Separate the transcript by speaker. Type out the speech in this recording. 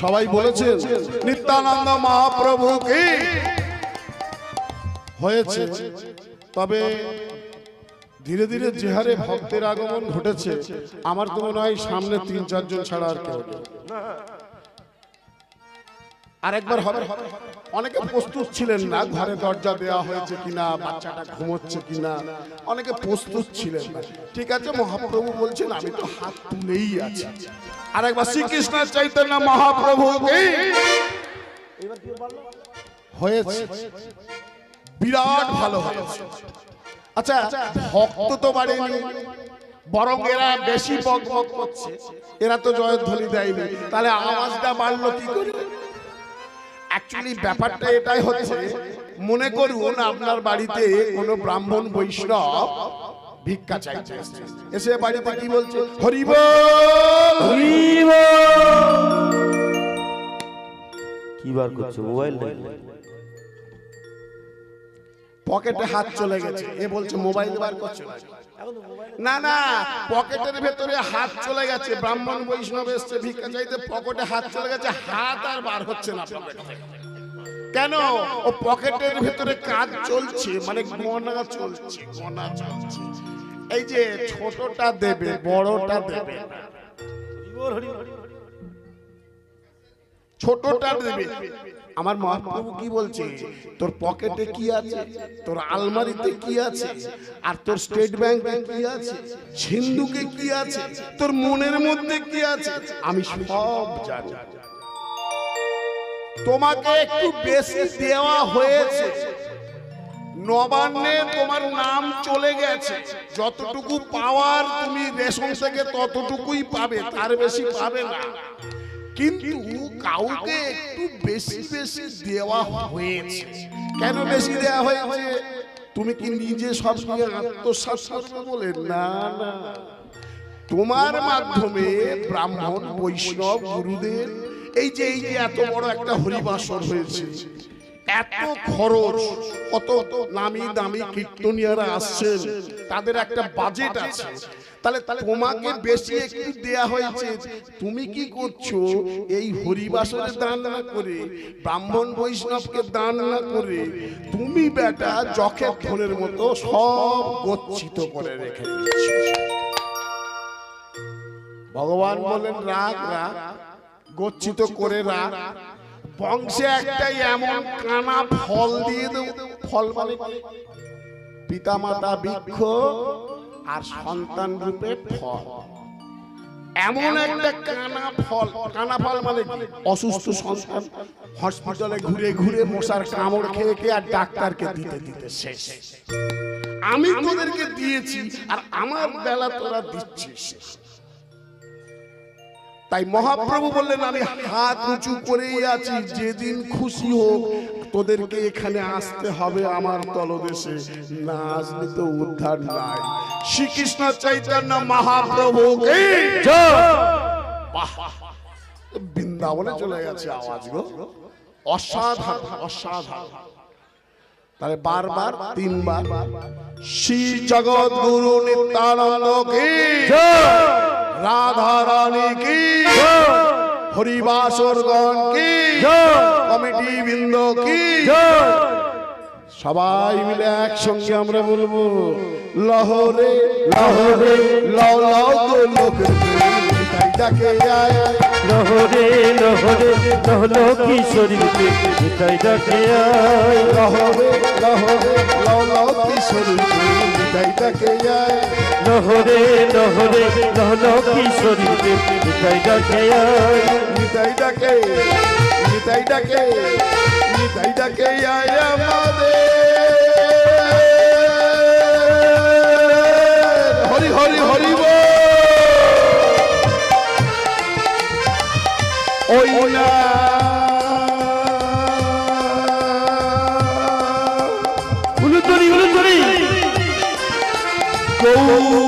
Speaker 1: সবাই বলেছেন নিত্যানন্দ মহাপ্রভু কি হয়েছে। তবে ধীরে ধীরে যে হারে ভক্তের আগমন ঘটেছে, আমার তো মনে হয় সামনে ৩-৪ জন ছাড়া আর কেউ নেই। আরেকবার হবে। অনেকে প্রস্তুত ছিলেন না, ঘরে দরজা দেওয়া হয়েছে কিনা, বাচ্চাটা ঘুমোচ্ছে কিনা, অনেকে প্রস্তুত ছিলেন না। ঠিক আছে, মহাপ্রভু বলছেন আমি তো হাত তুলেই আছি। আরেকবার শ্রীকৃষ্ণ চৈতন্য মহাপ্রভু হয়েছে, বিরাট ভালো হয়েছে। আচ্ছা, ভক্ত তো বাড়েনি, বরং এরা বেশি বক বক করছে। এরা তো জয়ধ্বনি দেয়নি, তাহলে আওয়াজটা বাড়লো কি করে? অ্যাকচুয়ালি ব্যাপারটা এটাই হচ্ছে, মনে করুন আপনার বাড়িতে কোনো ব্রাহ্মণ বৈষ্ণব ভিক্ষা চাইতে এসে বাড়িতে কি বলছে? হরি বল হরি বল।
Speaker 2: কি বার করছো? মোবাইল নেই,
Speaker 1: পকেটে হাত চলে গেছে। এ বলছে মোবাইল বার করছে না। না, পকেটের ভেতরে হাত চলে গেছে। ব্রাহ্মণ বৈষ্ণব এসছে ভিক্ষা চাইতে, পকেটে হাত চলে গেছে, হাত আর বার হচ্ছে না। কেন? ও পকেটের ভেতরে কাজ চলছে, মানে গণনা চলছে, গণনা চলছে। এই যে ছোটটা দেবে, বড়টা দেবে, ছোটটা দেবে। আমার মহাপ্রভু কি বলছে? তোর পকেটে কি আছে, তোর আলমারিতে কি আছে, আর তোর স্টেট ব্যাংকে কি আছে, সিন্ধুকে কি আছে, তোর মনের মধ্যে কি আছে, আমি সব জানি। তোমাকে একটু বেশি দেওয়া হয়েছে, নবান্নে তোমার নাম চলে গেছে। যতটুকু পাওয়ার তুমি রেশন থেকে ততটুকুই পাবে, তার বেশি পাবে না। কিন্তু কাউকে একটু বেশি বেশি দেওয়া হয়েছে। কেন বেশি দেওয়া হয়েছে? তুমি কি নিজে সব নিয়ে আত্মসাৎ করবে বলে? না না, তোমার মাধ্যমে ব্রাহ্মণ বৈষ্ণব গুরুদেব এই যে এত বড় একটা হরিবাসর হয়েছে, এত খরচ, কত নামি দামি কীর্তনিয়ারা আসছেন, তাদের একটা বাজেট আছে। তাহলে তোমাকে বেশি একটু দেয়া হয়েছে। তুমি কি করছো? এই হরিবাসরে দান না করে, ব্রাহ্মণ বৈষ্ণবকে দান না করে, তুমি বেটা যখে ধনের মতো সব গচ্ছিত করে রেখে দিচ্ছ। ভগবান বলেন রাগ রাগ, গচ্ছিত করে রাগ। বংশে একটাই এমন কানা ফল দিয়ে দেব। ফল মানে পিতা মাতা বৃক্ষ আর সন্তান রূপে ফল। এমন একটা কানা ফল। কানা ফল মানে অসুস্থ সন্তান হসপিটালে ঘুরে ঘুরে মশার কামড় খেয়ে খেয়ে আর ডাক্তারকে দিতে দিতে শেষ। আমি তোদেরকে দিয়েছি আর আমার বেলা তোরা দিচ্ছিস। তাই মহাপ্রভু বললেন আমি হাত উঁচু করেই আছি, যেদিন খুশি হোক তোদেরকে এখানে আসতে হবে আমার তলদেশে, না আসলে তো উদ্ধার নাই। শ্রীকৃষ্ণ চৈতন্য মহাপ্রভু কি জয়। বৃন্দাবনে চলে গেছে আওয়াজ গো, অসাধারণ অসাধারণ। তাহলে বারবার 3 বার শ্রী জগৎ গুরু নিত্যানন্দ কি জয়, রাধা রানী কি জয়, হরিবাসরগণ কি জয়, কমিটি বৃন্দ কি জয়। সবাই মিলে একসঙ্গে আমরা বলবো লহরে লহরে লও লও গো লোক ডাকে আয়,
Speaker 2: লহরে লহরে লহলো কিশোরী নিতাই ডাকে আয়,
Speaker 1: লহরে লহরে লও লও কিশোরী নিতাই ডাকে আয়,
Speaker 2: লহরে লহরে লহলো কিশোরী নিতাই ডাকে আয়,
Speaker 1: নিতাই ডাকে নিতাই ডাকে নিতাই ডাকে আয় আমাদের। হরি হরি হরি বল। ওই না
Speaker 2: উলুতরি উলুতরি
Speaker 1: গৌ